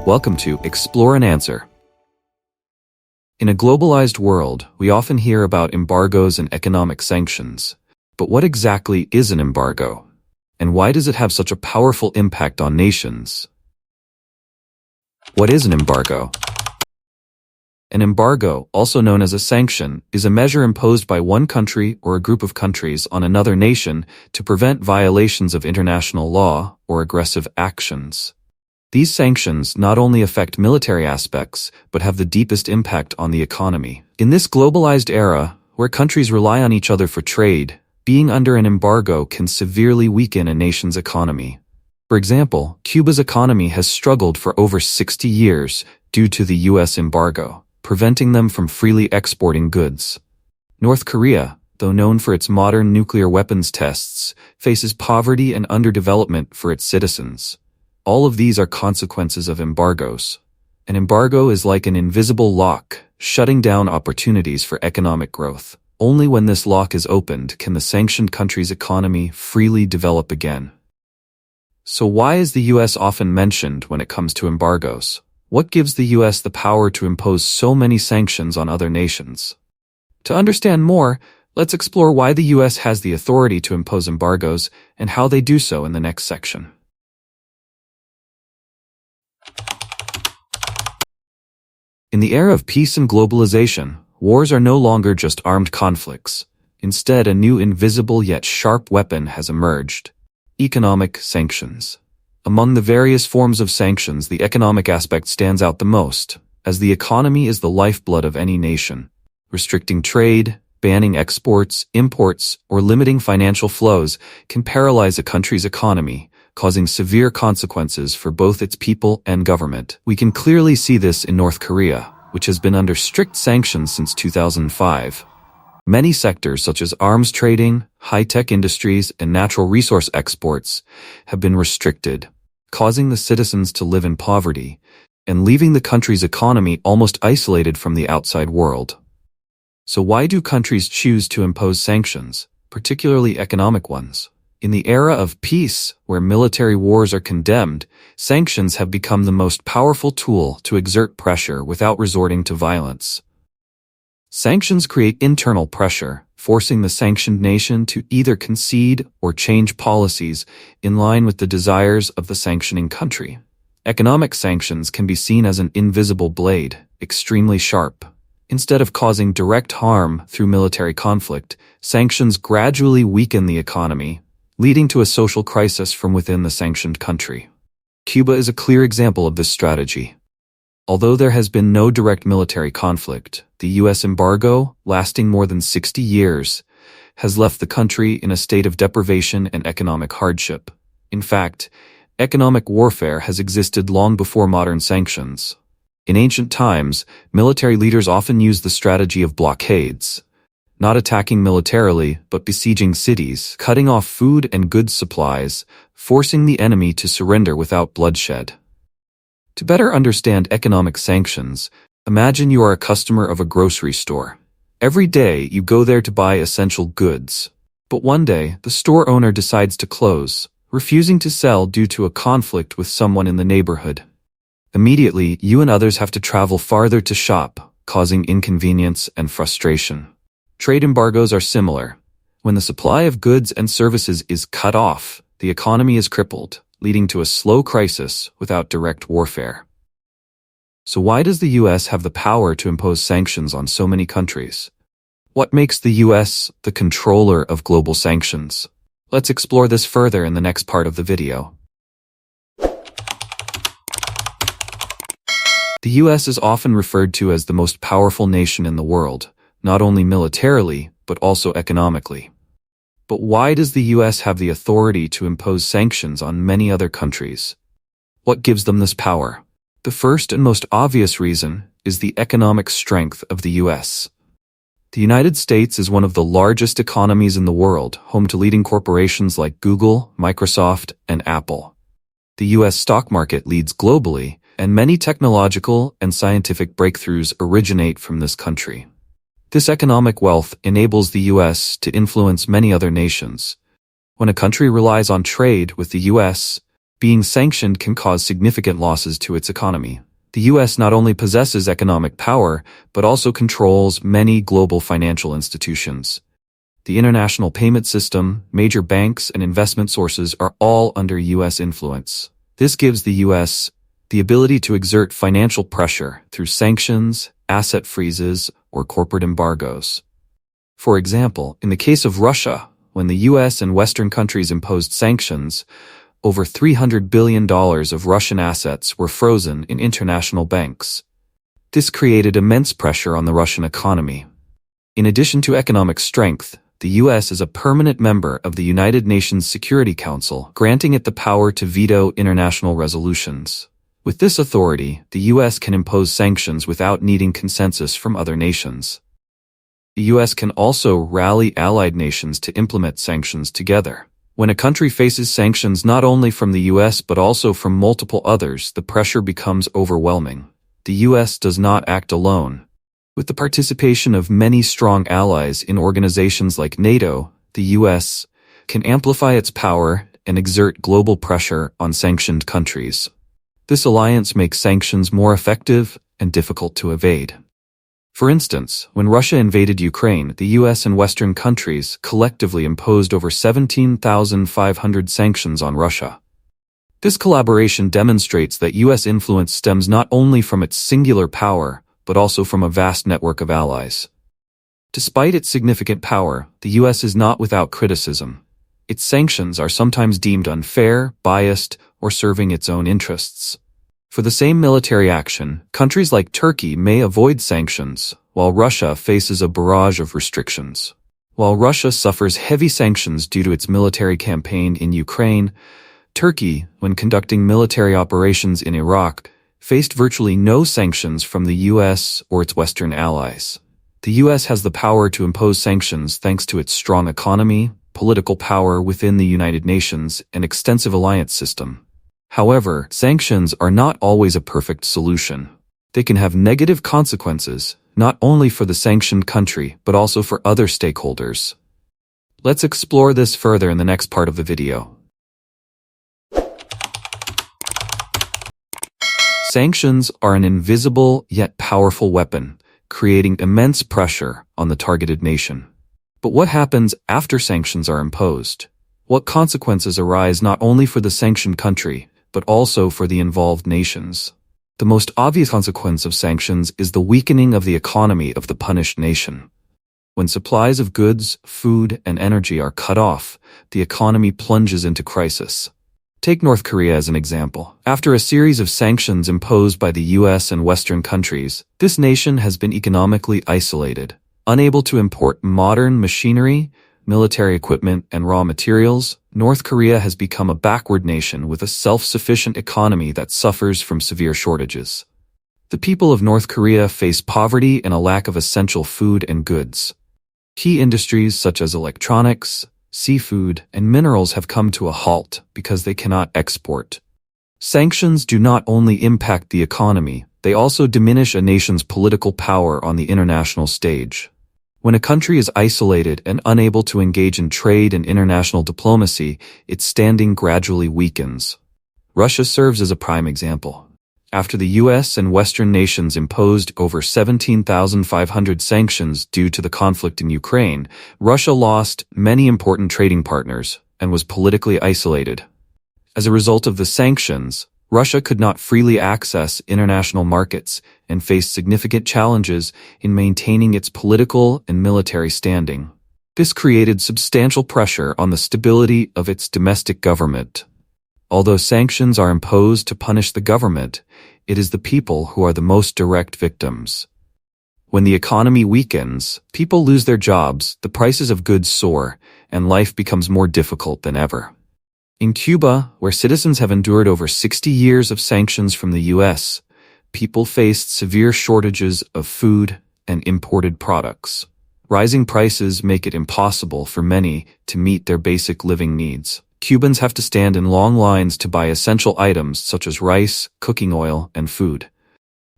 Welcome to Explore and Answer. In a globalized world, we often hear about embargoes and economic sanctions. But what exactly is an embargo? And why does it have such a powerful impact on nations? What is an embargo? An embargo, also known as a sanction, is a measure imposed by one country or a group of countries on another nation to prevent violations of international law or aggressive actions. These sanctions not only affect military aspects, but have the deepest impact on the economy. In this globalized era, where countries rely on each other for trade, being under an embargo can severely weaken a nation's economy. For example, Cuba's economy has struggled for over 60 years due to the U.S. embargo, preventing them from freely exporting goods. North Korea, though known for its modern nuclear weapons tests, faces poverty and underdevelopment for its citizens. All of these are consequences of embargoes. An embargo is like an invisible lock, shutting down opportunities for economic growth. Only when this lock is opened can the sanctioned country's economy freely develop again. So why is the U.S. often mentioned when it comes to embargoes? What gives the U.S. the power to impose so many sanctions on other nations? To understand more, let's explore why the U.S. has the authority to impose embargoes and how they do so in the next section. In the era of peace and globalization, wars are no longer just armed conflicts. Instead, a new invisible yet sharp weapon has emerged: economic sanctions. Among the various forms of sanctions, the economic aspect stands out the most, as the economy is the lifeblood of any nation. Restricting trade, banning exports, imports, or limiting financial flows can paralyze a country's economy, causing severe consequences for both its people and government. We can clearly see this in North Korea, which has been under strict sanctions since 2005. Many sectors such as arms trading, high-tech industries, and natural resource exports have been restricted, causing the citizens to live in poverty and leaving the country's economy almost isolated from the outside world. So why do countries choose to impose sanctions, particularly economic ones? In the era of peace, where military wars are condemned, sanctions have become the most powerful tool to exert pressure without resorting to violence. Sanctions create internal pressure, forcing the sanctioned nation to either concede or change policies in line with the desires of the sanctioning country. Economic sanctions can be seen as an invisible blade, extremely sharp. Instead of causing direct harm through military conflict, sanctions gradually weaken the economy, leading to a social crisis from within the sanctioned country. Cuba is a clear example of this strategy. Although there has been no direct military conflict, the U.S. embargo, lasting more than 60 years, has left the country in a state of deprivation and economic hardship. In fact, economic warfare has existed long before modern sanctions. In ancient times, military leaders often used the strategy of blockades, not attacking militarily, but besieging cities, cutting off food and goods supplies, forcing the enemy to surrender without bloodshed. To better understand economic sanctions, imagine you are a customer of a grocery store. Every day you go there to buy essential goods. But one day, the store owner decides to close, refusing to sell due to a conflict with someone in the neighborhood. Immediately, you and others have to travel farther to shop, causing inconvenience and frustration. Trade embargoes are similar. When the supply of goods and services is cut off, the economy is crippled, leading to a slow crisis without direct warfare. So why does the U.S. have the power to impose sanctions on so many countries? What makes the U.S. the controller of global sanctions? Let's explore this further in the next part of the video. The U.S. is often referred to as the most powerful nation in the world, not only militarily, but also economically. But why does the U.S. have the authority to impose sanctions on many other countries? What gives them this power? The first and most obvious reason is the economic strength of the U.S. The United States is one of the largest economies in the world, home to leading corporations like Google, Microsoft, and Apple. The U.S. stock market leads globally, and many technological and scientific breakthroughs originate from this country. This economic wealth enables the U.S. to influence many other nations. When a country relies on trade with the U.S., Being sanctioned can cause significant losses to its economy. The U.S. not only possesses economic power, but also controls many global financial institutions. The international payment system, major banks, and investment sources are all under U.S. influence. This gives the U.S. the ability to exert financial pressure through sanctions, asset freezes, or corporate embargoes. For example, in the case of Russia, when the U.S. and Western countries imposed sanctions, over $300 billion of Russian assets were frozen in international banks. This created immense pressure on the Russian economy. In addition to economic strength, the U.S. is a permanent member of the United Nations Security Council, granting it the power to veto international resolutions. With this authority, the U.S. can impose sanctions without needing consensus from other nations. The U.S. can also rally allied nations to implement sanctions together. When a country faces sanctions not only from the U.S. but also from multiple others, the pressure becomes overwhelming. The U.S. does not act alone. With the participation of many strong allies in organizations like NATO, the U.S. can amplify its power and exert global pressure on sanctioned countries. This alliance makes sanctions more effective and difficult to evade. For instance, when Russia invaded Ukraine, the U.S. and Western countries collectively imposed over 17,500 sanctions on Russia. This collaboration demonstrates that U.S. influence stems not only from its singular power, but also from a vast network of allies. Despite its significant power, the U.S. is not without criticism. Its sanctions are sometimes deemed unfair, biased, or serving its own interests. For the same military action, countries like Turkey may avoid sanctions, while Russia faces a barrage of restrictions. While Russia suffers heavy sanctions due to its military campaign in Ukraine, Turkey, when conducting military operations in Iraq, faced virtually no sanctions from the U.S. or its Western allies. The U.S. has the power to impose sanctions thanks to its strong economy, political power within the United Nations, and extensive alliance system. However, sanctions are not always a perfect solution. They can have negative consequences, not only for the sanctioned country, but also for other stakeholders. Let's explore this further in the next part of the video. Sanctions are an invisible yet powerful weapon, creating immense pressure on the targeted nation. But what happens after sanctions are imposed? What consequences arise not only for the sanctioned country, but also for the involved nations? The most obvious consequence of sanctions is the weakening of the economy of the punished nation. When supplies of goods, food, and energy are cut off, the economy plunges into crisis. Take North Korea as an example. After a series of sanctions imposed by the U.S. and Western countries, this nation has been economically isolated. Unable to import modern machinery, military equipment, and raw materials, North Korea has become a backward nation with a self-sufficient economy that suffers from severe shortages. The people of North Korea face poverty and a lack of essential food and goods. Key industries such as electronics, seafood, and minerals have come to a halt because they cannot export. Sanctions do not only impact the economy, they also diminish a nation's political power on the international stage. When a country is isolated and unable to engage in trade and international diplomacy, its standing gradually weakens. Russia serves as a prime example. After the U.S. and Western nations imposed over 17,500 sanctions due to the conflict in Ukraine, Russia lost many important trading partners and was politically isolated. As a result of the sanctions, Russia could not freely access international markets and faced significant challenges in maintaining its political and military standing. This created substantial pressure on the stability of its domestic government. Although sanctions are imposed to punish the government, it is the people who are the most direct victims. When the economy weakens, people lose their jobs, the prices of goods soar, and life becomes more difficult than ever. In Cuba, where citizens have endured over 60 years of sanctions from the U.S., people faced severe shortages of food and imported products. Rising prices make it impossible for many to meet their basic living needs. Cubans have to stand in long lines to buy essential items such as rice, cooking oil, and food.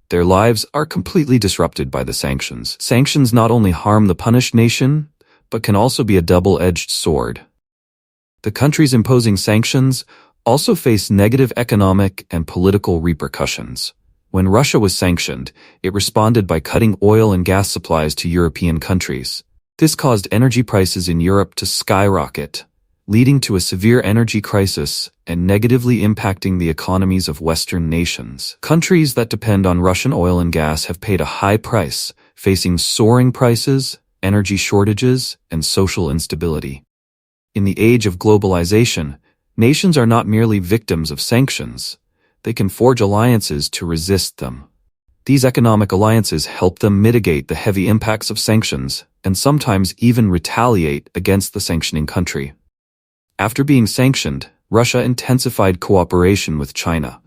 Their lives are completely disrupted by the sanctions. Sanctions not only harm the punished nation, but can also be a double-edged sword. The countries imposing sanctions also face negative economic and political repercussions. When Russia was sanctioned, it responded by cutting oil and gas supplies to European countries. This caused energy prices in Europe to skyrocket, leading to a severe energy crisis and negatively impacting the economies of Western nations. Countries that depend on Russian oil and gas have paid a high price, facing soaring prices, energy shortages, and social instability. In the age of globalization, nations are not merely victims of sanctions. They can forge alliances to resist them. These economic alliances help them mitigate the heavy impacts of sanctions and sometimes even retaliate against the sanctioning country. After being sanctioned, Russia intensified cooperation with China,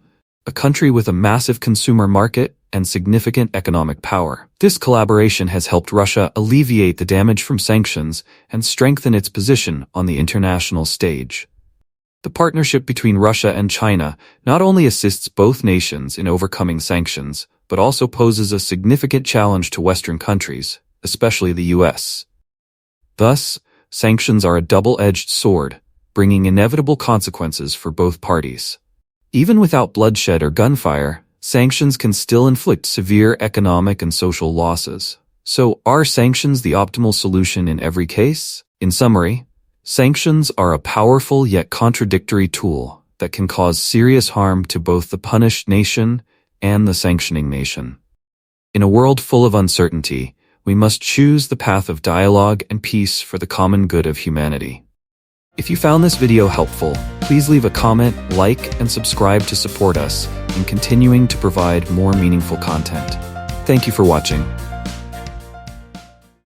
a country with a massive consumer market and significant economic power. This collaboration has helped Russia alleviate the damage from sanctions and strengthen its position on the international stage. The partnership between Russia and China not only assists both nations in overcoming sanctions, but also poses a significant challenge to Western countries, especially the US. Thus, sanctions are a double-edged sword, bringing inevitable consequences for both parties. Even without bloodshed or gunfire, sanctions can still inflict severe economic and social losses. So, are sanctions the optimal solution in every case? In summary, sanctions are a powerful yet contradictory tool that can cause serious harm to both the punished nation and the sanctioning nation. In a world full of uncertainty, we must choose the path of dialogue and peace for the common good of humanity. If you found this video helpful, please leave a comment, like, and subscribe to support us in continuing to provide more meaningful content. Thank you for watching.